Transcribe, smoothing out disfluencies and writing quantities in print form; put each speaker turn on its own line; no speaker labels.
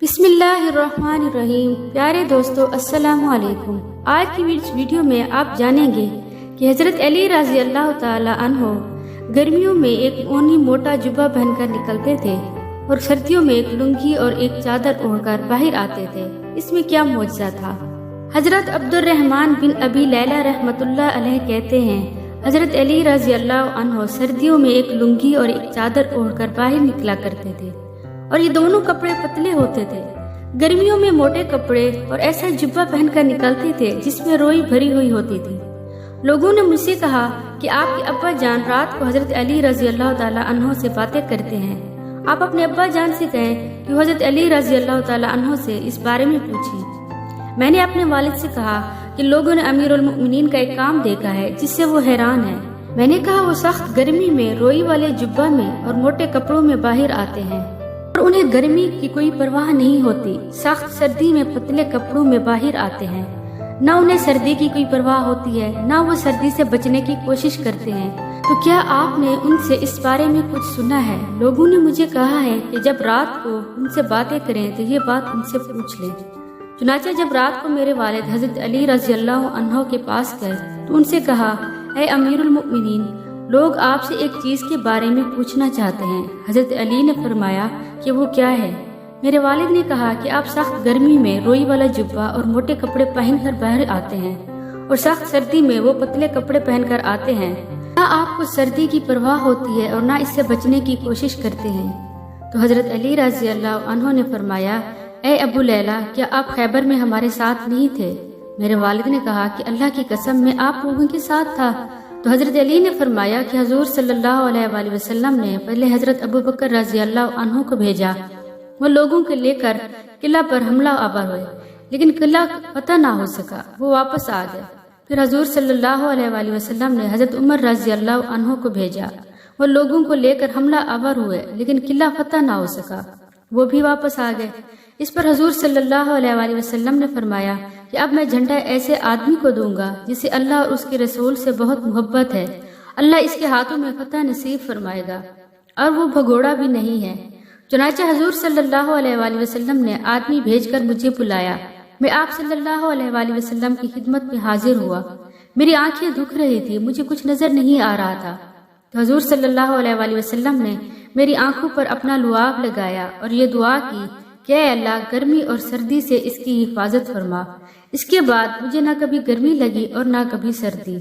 بسم اللہ الرحمن الرحیم۔ پیارے دوستو السلام علیکم۔ آج کی ویڈیو میں آپ جانیں گے کہ حضرت علی رضی اللہ تعالی عنہ گرمیوں میں ایک اونی موٹا جبہ پہن کر نکلتے تھے اور سردیوں میں ایک لنگی اور ایک چادر اوڑھ کر باہر آتے تھے۔ اس میں کیا معجزہ تھا؟ حضرت عبد الرحمن بن ابی لیلہ رحمۃ اللہ علیہ کہتے ہیں، حضرت علی رضی اللہ عنہ سردیوں میں ایک لنگی اور ایک چادر اوڑھ کر باہر نکلا کرتے تھے اور یہ دونوں کپڑے پتلے ہوتے تھے۔ گرمیوں میں موٹے کپڑے اور ایسا جبہ پہن کر نکلتے تھے جس میں روئی بھری ہوئی ہوتی تھی۔ لوگوں نے مجھ سے کہا کہ آپ کے ابا جان رات کو حضرت علی رضی اللہ تعالی عنہ سے باتیں کرتے ہیں، آپ اپنے ابا جان سے کہیں کہ وہ حضرت علی رضی اللہ تعالی عنہ سے اس بارے میں پوچھیں۔ میں نے اپنے والد سے کہا کہ لوگوں نے امیر المؤمنین کا ایک کام دیکھا ہے جس سے وہ حیران ہے۔ میں نے کہا وہ سخت گرمی میں روئی والے جبہ میں اور موٹے کپڑوں میں باہر آتے ہیں اور انہیں گرمی کی کوئی پرواہ نہیں ہوتی، سخت سردی میں پتلے کپڑوں میں باہر آتے ہیں، نہ انہیں سردی کی کوئی پرواہ ہوتی ہے، نہ وہ سردی سے بچنے کی کوشش کرتے ہیں۔ تو کیا آپ نے ان سے اس بارے میں کچھ سنا ہے؟ لوگوں نے مجھے کہا ہے کہ جب رات کو ان سے باتیں کریں تو یہ بات ان سے پوچھ لیں۔ چنانچہ جب رات کو میرے والد حضرت علی رضی اللہ عنہ کے پاس گئے تو ان سے کہا، اے امیر المؤمنین، لوگ آپ سے ایک چیز کے بارے میں پوچھنا چاہتے ہیں۔ حضرت علی نے فرمایا کہ وہ کیا ہے؟ میرے والد نے کہا کہ آپ سخت گرمی میں روئی والا جبہ اور موٹے کپڑے پہن کر باہر آتے ہیں اور سخت سردی میں وہ پتلے کپڑے پہن کر آتے ہیں، نہ آپ کو سردی کی پرواہ ہوتی ہے اور نہ اس سے بچنے کی کوشش کرتے ہیں۔ تو حضرت علی رضی اللہ عنہ نے فرمایا، اے ابو لیلہ، کیا آپ خیبر میں ہمارے ساتھ نہیں تھے؟ میرے والد نے کہا کہ اللہ کی قسم میں آپ لوگوں کے ساتھ تھا۔ تو حضرت علی نے فرمایا کہ حضور صلی اللہ علیہ وآلہ وسلم نے پہلے حضرت ابو بکر رضی اللہ عنہ کو بھیجا، وہ لوگوں کو لے کر قلعہ پر حملہ آور ہوئے، لیکن قلعہ فتح نہ ہو سکا، وہ واپس آ گئے۔ پھر حضور صلی اللہ علیہ وآلہ وسلم نے حضرت عمر رضی اللہ عنہ کو بھیجا، وہ لوگوں کو لے کر حملہ آور ہوئے، لیکن قلعہ فتح نہ ہو سکا، وہ بھی واپس آ گئے۔ اس پر حضور صلی اللہ علیہ وآلہ وسلم نے فرمایا کہ اب میں جھنڈا ایسے آدمی کو دوں گا جسے اللہ اور اس کے رسول سے بہت محبت ہے، اللہ اس کے ہاتھوں میں فتح نصیب فرمائے گا اور وہ بھگوڑا بھی نہیں ہے۔ چنانچہ حضور صلی اللہ علیہ وآلہ وسلم نے آدمی بھیج کر مجھے بلایا، میں آپ صلی اللہ علیہ وآلہ وسلم کی خدمت میں حاضر ہوا۔ میری آنکھیں دکھ رہی تھی، مجھے کچھ نظر نہیں آ رہا تھا۔ تو حضور صلی اللہ علیہ وآلہ وسلم نے میری آنکھوں پر اپنا لعاب لگایا اور یہ دعا کی کہ اے اللہ، گرمی اور سردی سے اس کی حفاظت فرما۔ اس کے بعد مجھے نہ کبھی گرمی لگی اور نہ کبھی سردی۔